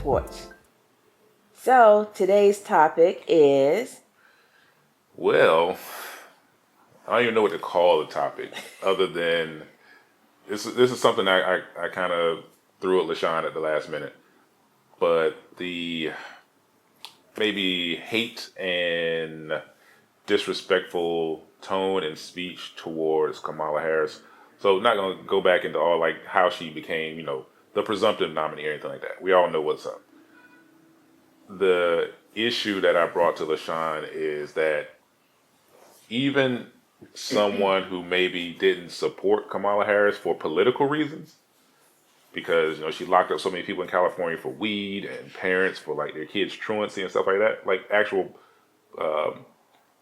porch. So today's topic is... Well, I don't even know what to call the topic other than this is something I kind of threw at LaShawn at the last minute. But the maybe hate and disrespectful tone and speech towards Kamala Harris. So not going to go back into all like how she became, the presumptive nominee or anything like that. We all know what's up. The issue that I brought to LaShawn is that even someone who maybe didn't support Kamala Harris for political reasons, because she locked up so many people in California for weed and parents for like their kids' truancy and stuff like that, like actual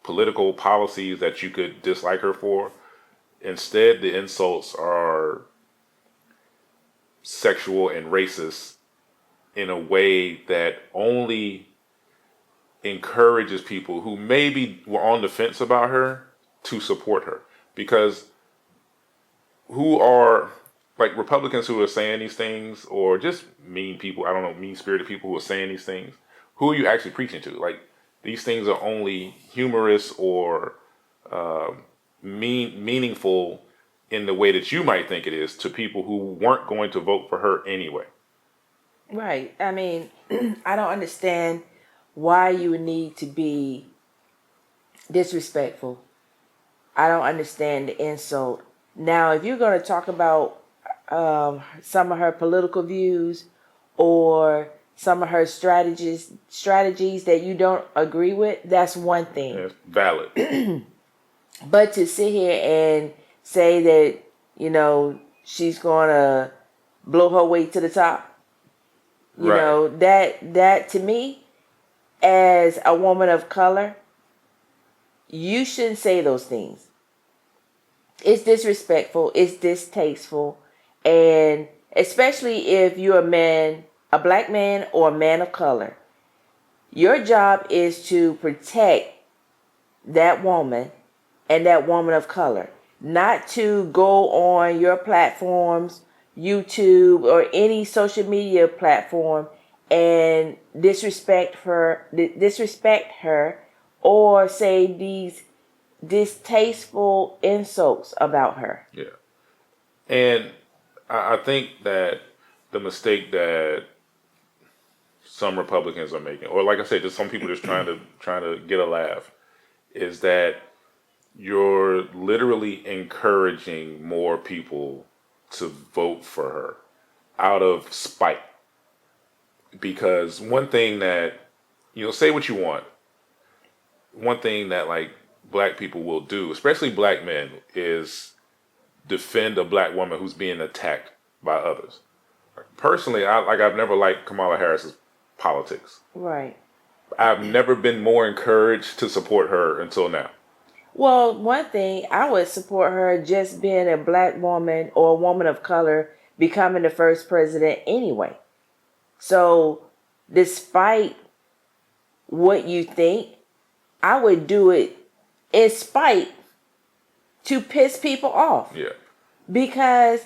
political policies that you could dislike her for. Instead, the insults are sexual and racist in a way that only encourages people who maybe were on the fence about her to support her. Because who are like Republicans who are saying these things, or just mean people, I don't know, mean-spirited people who are saying these things, who are you actually preaching to? Like, these things are only humorous or meaningful in the way that you might think it is to people who weren't going to vote for her anyway. Right. I mean, I don't understand why you would need to be disrespectful. I don't understand the insult. Now, if you're going to talk about some of her political views or some of her strategies that you don't agree with, that's one thing. It's valid. But to sit here and say that, she's going to blow her way to the top, that to me, as a woman of color, you shouldn't say those things. It's disrespectful. It's distasteful. And especially if you're a black man or a man of color, your job is to protect that woman and that woman of color, not to go on your platforms, YouTube or any social media platform, and disrespect her or say these distasteful insults about her. Yeah. And I think that the mistake that some Republicans are making, or like I said, just some people just trying to get a laugh, is that you're literally encouraging more people to vote for her out of spite. Because one thing that, say what you want, one thing that like black people will do, especially black men, is defend a black woman who's being attacked by others. Personally, I've never liked Kamala Harris's politics. Right. I've never been more encouraged to support her until now. Well, one thing, I would support her just being a black woman or a woman of color becoming the first president anyway. So, despite what you think, I would do it in spite to piss people off. Yeah. Because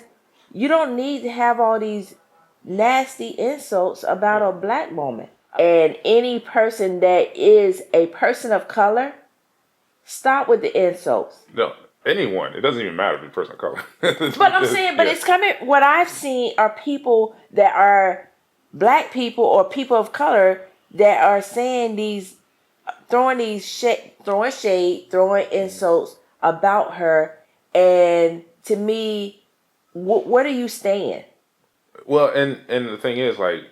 you don't need to have all these nasty insults about a black woman. And any person that is a person of color, stop with the insults. No, anyone. It doesn't even matter if you're a person of color. But I'm saying, it's coming. What I've seen are people that are black people or people of color that are saying throwing shade, throwing insults about her. And to me, what are you saying? Well, and the thing is, like,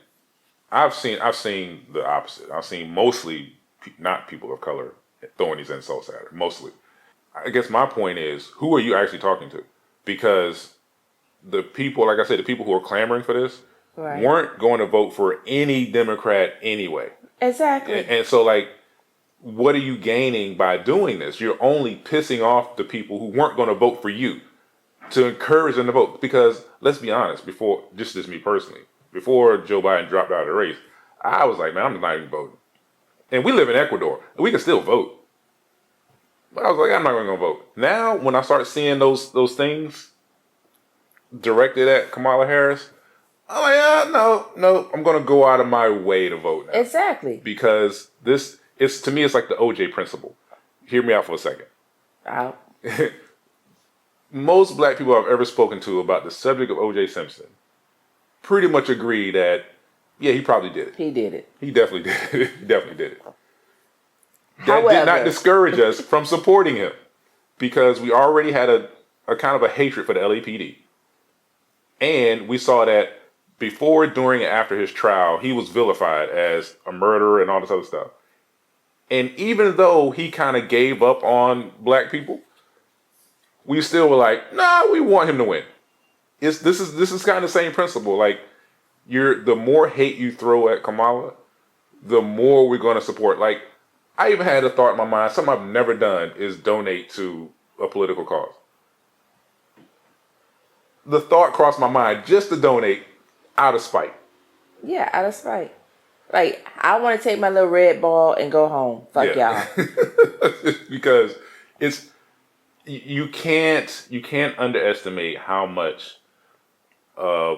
I've seen the opposite. I've seen mostly not people of color throwing these insults at her. Mostly. I guess my point is, who are you actually talking to? Because the people, like I said, the people who are clamoring for this weren't going to vote for any Democrat anyway. Exactly. And so, like, what are you gaining by doing this? You're only pissing off the people who weren't going to vote for you to encourage them to vote. Because let's be honest, before, just me personally, before Joe Biden dropped out of the race, I was like, man, I'm not even voting. And we live in Ecuador. We can still vote. But I was like, I'm not going to vote. Now, when I start seeing those things directed at Kamala Harris, I'm like, no, I'm gonna go out of my way to vote now Exactly. because this is to me it's like the OJ principle. Hear me out for a second. Out. Most black people I've ever spoken to about the subject of OJ Simpson pretty much agree that yeah, he probably did it. He did it. He definitely did it. He definitely did it. That However, did not discourage us from supporting him because we already had a kind of a hatred for the LAPD. And we saw that before, during, and after his trial, he was vilified as a murderer and all this other stuff. And even though he kind of gave up on black people, we still were like, nah, we want him to win. This is kind of the same principle. Like the more hate you throw at Kamala, the more we're going to support. Like I even had a thought in my mind, something I've never done is donate to a political cause. The thought crossed my mind just to donate out of spite. yeah, out of spite. Like, I want to take my little red ball and go home. Fuck y'all. Because it's you can't underestimate how much a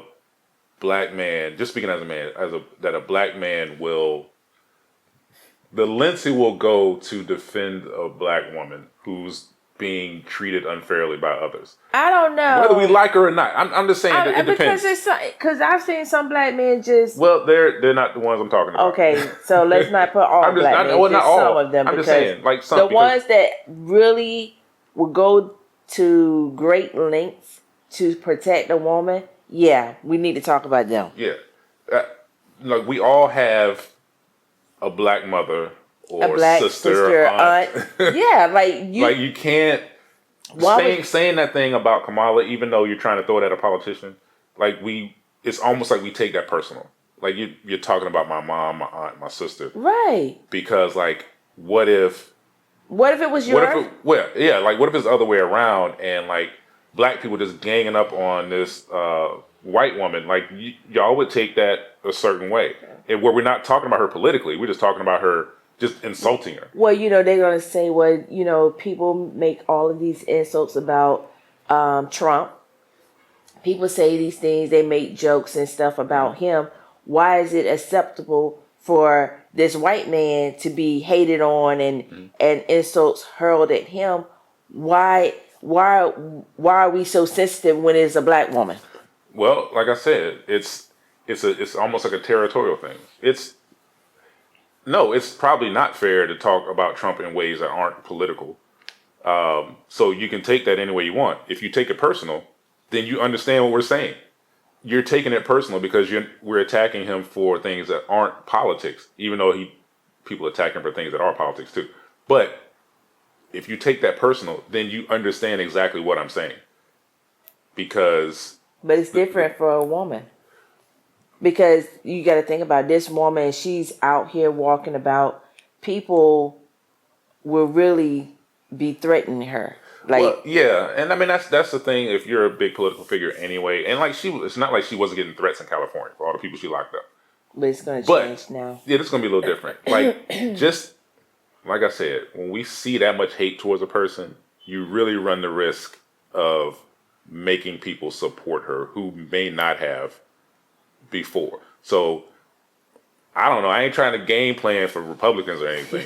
black man, just speaking as a man, that a black man will, the lengths he will go to defend a black woman who's being treated unfairly by others. I don't know whether we like her or not. I'm just saying that it depends. Because I've seen some black men just. Well, they're not the ones I'm talking about. Okay, so let's not put all black men. Well, not all. Some of them. I'm just saying, like some. The ones that really will go to great lengths to protect a woman. Yeah, we need to talk about them. Yeah, like we all have a black mother or a black sister, aunt. Yeah, like you can't saying that thing about Kamala, even though you're trying to throw it at a politician. Like it's almost like we take that personal. Like you're talking about my mom, my aunt, my sister, right? Because like, what if it was your? What if it's the other way around and like black people just ganging up on this white woman? Like y'all would take that a certain way, and where we're not talking about her politically, we're just talking about her. Just insulting her. Well, they're going to say, well, people make all of these insults about Trump. People say these things. They make jokes and stuff about him. Why is it acceptable for this white man to be hated on and insults hurled at him? Why are we so sensitive when it's a black woman? Well, like I said, it's almost like a territorial thing. No, it's probably not fair to talk about Trump in ways that aren't political. So you can take that any way you want. If you take it personal, then you understand what we're saying. You're taking it personal because we're attacking him for things that aren't politics, even though people attack him for things that are politics too. But if you take that personal, then you understand exactly what I'm saying. But it's different for a woman. Because you got to think about this woman, she's out here walking about. People will really be threatening her. Like, well, yeah, and I mean that's the thing. If you're a big political figure anyway, and like it's not like she wasn't getting threats in California for all the people she locked up. But it's going to change now. Yeah, it's going to be a little different. Like just like I said, when we see that much hate towards a person, you really run the risk of making people support her who may not have before. So I don't know. I ain't trying to game plan for Republicans or anything,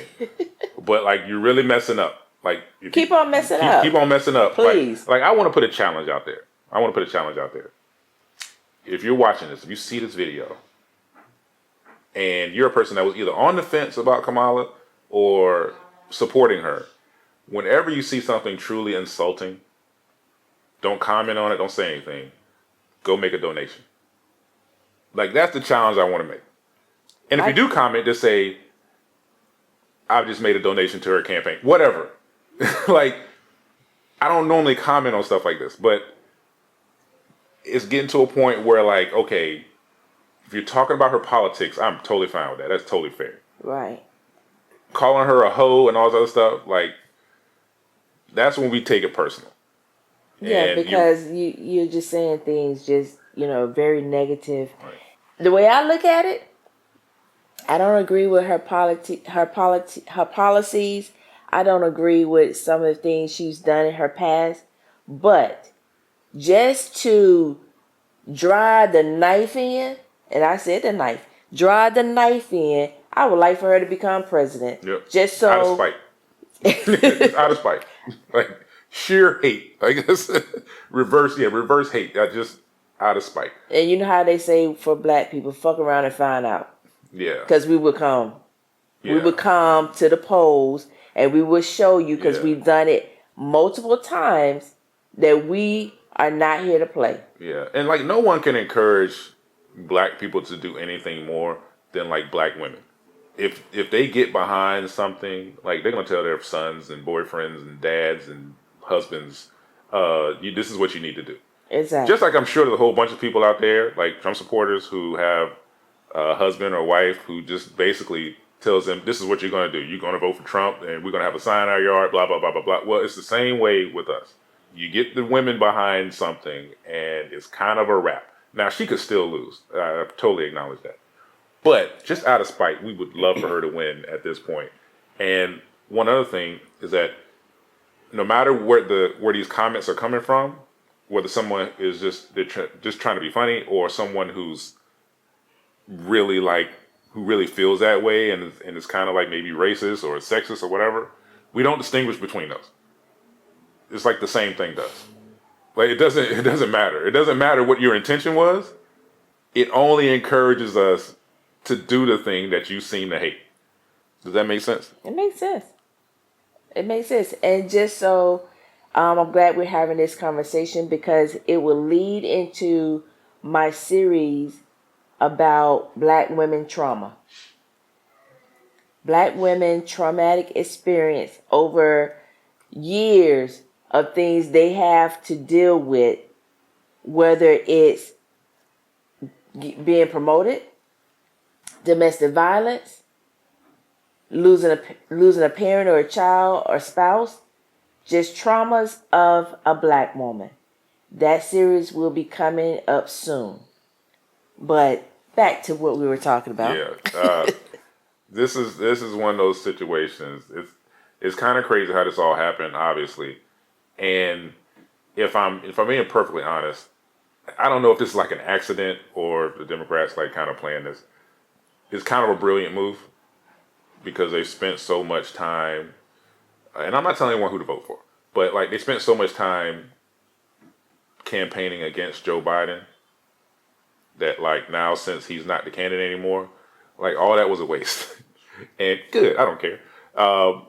but like you're really messing up. Like keep on messing up. Keep on messing up, please. Like I want to put a challenge out there. If you're watching this, if you see this video, and you're a person that was either on the fence about Kamala or supporting her, whenever you see something truly insulting, don't comment on it. Don't say anything. Go make a donation. Like, that's the challenge I want to make. And if you do comment, just say, I've just made a donation to her campaign. Whatever. Like, I don't normally comment on stuff like this, but it's getting to a point where, like, okay, if you're talking about her politics, I'm totally fine with that. That's totally fair. Right. Calling her a hoe and all this other stuff, like, that's when we take it personal. Yeah, and because you're just saying things just, very negative. Right. The way I look at it, I don't agree with her policies. I don't agree with some of the things she's done in her past. But just to drive the knife in, and I said the knife, drive the knife in, I would like for her to become president. Yep. Just Out of so. spite. It's out of spite. Like sheer hate. I guess reverse hate. Just out of spite. And you know how they say for black people, fuck around and find out. Yeah. Because we would come. Yeah. We would come to the polls and we would show you, because Yeah. we've done it multiple times, that we are not here to play. Yeah. And like no one can encourage black people to do anything more than like black women. If they get behind something, like they're gonna tell their sons and boyfriends and dads and husbands, this is what you need to do. Exactly. Just like I'm sure there's a whole bunch of people out there, like Trump supporters, who have a husband or wife who just basically tells them, this is what you're going to do. You're going to vote for Trump and we're going to have a sign in our yard, blah, blah, blah, blah, blah. Well, it's the same way with us. You get the women behind something and it's kind of a wrap. Now, she could still lose. I totally acknowledge that. But just out of spite, we would love for her to win at this point. And one other thing is that no matter where these comments are coming from, whether someone is just trying to be funny, or someone who's really who really feels that way and is kind of like maybe racist or sexist or whatever, we don't distinguish between those. It's like the same thing does. Like it doesn't matter. It doesn't matter what your intention was. It only encourages us to do the thing that you seem to hate. Does that make sense? It makes sense. It makes sense. And just so I'm glad we're having this conversation, because it will lead into my series about black women trauma. Black women traumatic experience over years of things they have to deal with, whether it's being promoted, domestic violence, losing a parent or a child or spouse, just traumas of a black woman. That series will be coming up soon. But back to what we were talking about. Yeah, this is one of those situations. It's kind of crazy how this all happened, obviously. And if I'm being perfectly honest, I don't know if this is like an accident or the Democrats like kind of playing this. It's kind of a brilliant move because they spent so much time, and I'm not telling anyone who to vote for, but like they spent so much time campaigning against Joe Biden that like now, since he's not the candidate anymore, like all that was a waste. And good, I don't care.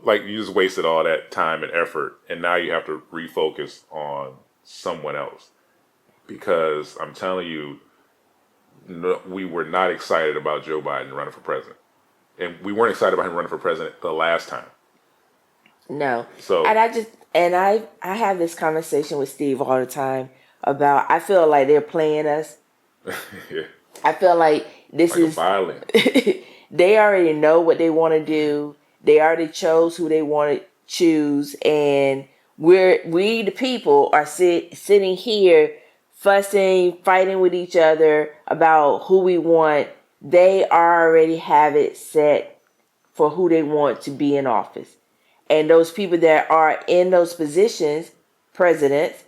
Like you just wasted all that time and effort, and now you have to refocus on someone else. Because I'm telling you, no, we were not excited about Joe Biden running for president, and we weren't excited about him running for president the last time. No. So, and I have this conversation with Steve all the time about, I feel like they're playing us. yeah. I feel like this like is violent. They already know what they want to do. They already chose who they want to choose, and we the people are sitting here fussing, fighting with each other about who we want. They already have it set for who they want to be in office. And those people that are in those positions, presidents,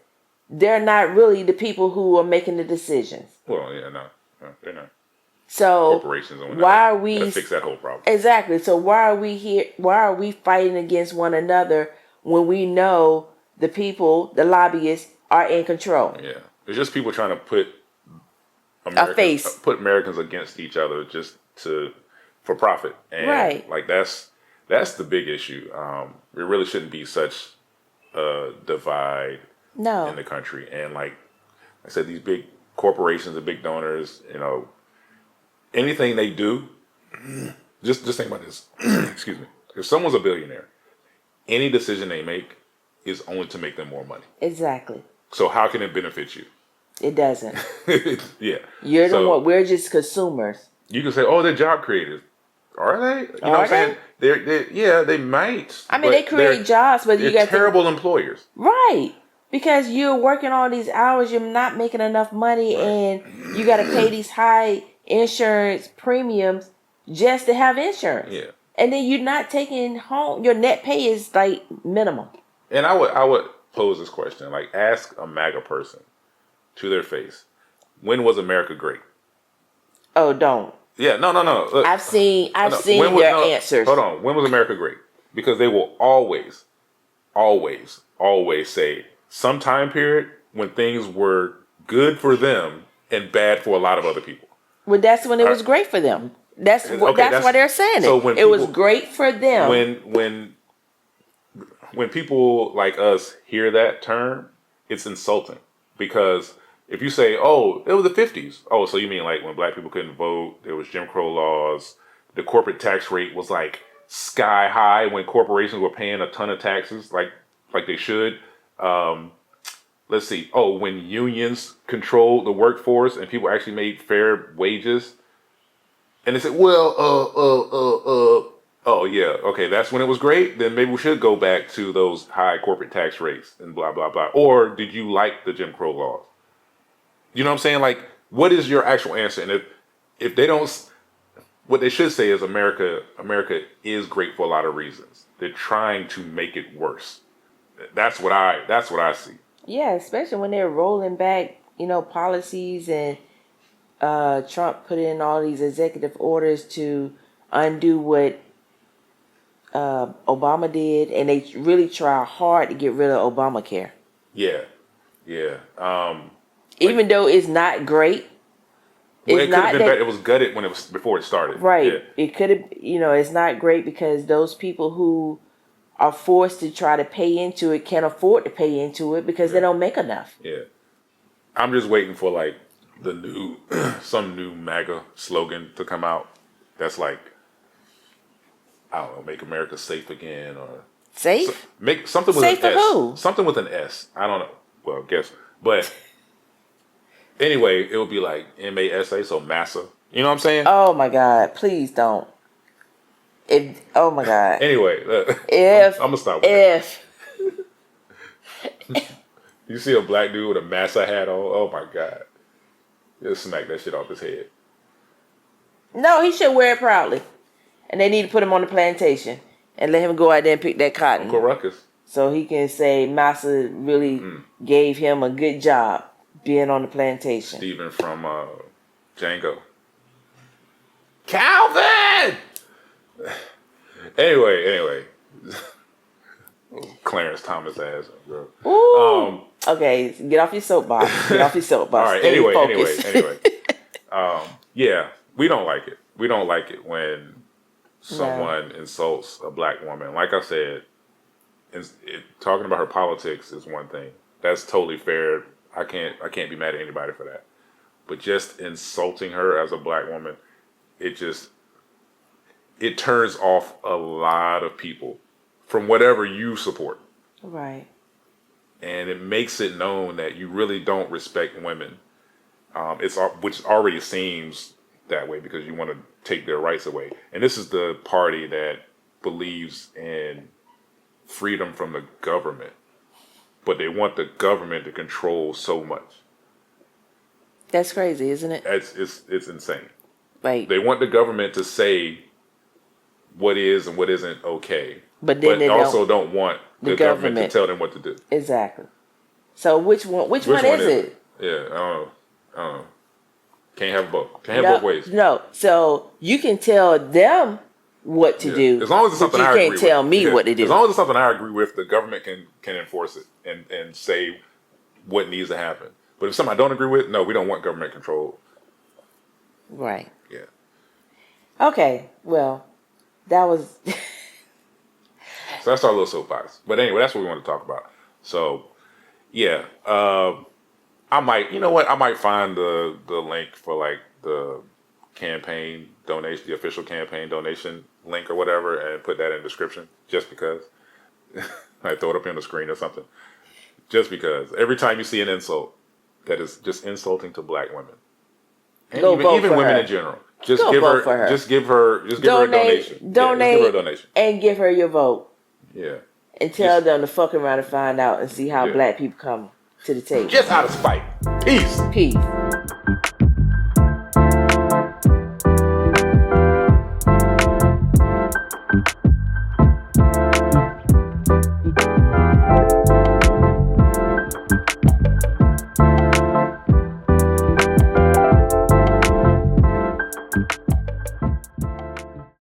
they're not really the people who are making the decisions. Well, yeah, no they're not. So Corporations why are we fix that whole problem? Exactly. So why are we here? Why are we fighting against one another when we know the people, the lobbyists, are in control? Yeah, it's just people trying to put Americans against each other just for profit, and right. Like that's the big issue. It really shouldn't be such a divide in the country, and like I said, these big corporations and big donors, anything they do, just think about this. Excuse me. If someone's a billionaire, any decision they make is only to make them more money. Exactly. So how can it benefit you? It doesn't. Yeah. You're the one. We're just consumers. You can say, "Oh, they're job creators." Are they? You know what I'm saying? Yeah, they might. I mean, they create jobs, but you got terrible employers. Right. Because you're working all these hours, you're not making enough money, right. And you got to pay these high insurance premiums just to have insurance. Yeah. And then you're not taking home, your net pay is like minimum. And I would pose this question, like ask a MAGA person to their face, when was America great? Oh, don't. Yeah, no. Look, I've seen when their answers. Hold on. When was America great? Because they will always say some time period when things were good for them and bad for a lot of other people. Well, that's when it was great for them. That's why they're saying so it. When it was great for them. When people like us hear that term, it's insulting because if you say, "Oh, it was the '50s," oh, so you mean like when black people couldn't vote, there was Jim Crow laws, the corporate tax rate was like sky high when corporations were paying a ton of taxes, like they should. Let's see. Oh, when unions controlled the workforce and people actually made fair wages, and they said, "Well, oh yeah, okay, that's when it was great. Then maybe we should go back to those high corporate tax rates and blah blah blah." Or did you like the Jim Crow laws? You know what I'm saying? Like, what is your actual answer? And if they don't, what they should say is America is great for a lot of reasons. They're trying to make it worse. That's what I see. Yeah, especially when they're rolling back, policies and Trump put in all these executive orders to undo what Obama did, and they really try hard to get rid of Obamacare. Yeah. Even though it's not great. Well, it could have been better. It was gutted before it started. Right. Yeah. It could have, it's not great because those people who are forced to try to pay into it can't afford to pay into it because they don't make enough. Yeah. I'm just waiting for like some new MAGA slogan to come out that's like, I don't know, make America safe again or safe? Make something with safe an S. Who? Something with an S. I don't know. Well, guess. But anyway, it would be like MASA, so massa. You know what I'm saying? Oh my God! Please don't. Oh my God. Anyway, I'm gonna stop with that. You see a black dude with a massa hat on? Oh my God! Just smack that shit off his head. No, he should wear it proudly, and they need to put him on the plantation and let him go out there and pick that cotton. Uncle Ruckus. So he can say Massa really gave him a good job being on the plantation. Stephen from Django. Calvin! Anyway. Clarence Thomas ass. Girl. Ooh. Okay, get off your soapbox. All right, anyway. Yeah, we don't like it. We don't like it when someone insults a black woman. Like I said, talking about her politics is one thing. That's totally fair. I can't be mad at anybody for that. But just insulting her as a black woman, it turns off a lot of people from whatever you support. Right. And it makes it known that you really don't respect women. Which already seems that way because you want to take their rights away. And this is the party that believes in freedom from the government, but they want the government to control so much. That's crazy, isn't it? It's insane. Like, they want the government to say what is and what isn't okay, but then they also don't want the government to tell them what to do. Exactly. So which one is it? Yeah, I don't know. Can't have both. Can't have both ways. No. So you can tell them what to do. As long as it's something I agree with. You can't tell me what to do. As long as it's something I agree with, the government can enforce it and say what needs to happen. But if something I don't agree with, no, we don't want government control. Right. Yeah. Okay. Well, that was. So that's our little soapbox. But anyway, that's what we want to talk about. So, yeah. I might find the link for like the campaign donation, the official campaign donation link or whatever, and put that in the description just because. I throw it up on the screen or something. Just because. Every time you see an insult that is just insulting to black women. And even women in general. Just give her a donation. Donate give her a donation. And give her your vote. Yeah. And tell them to fuck around and find out and see how black people come to the table. Just out of spite. Peace. Peace.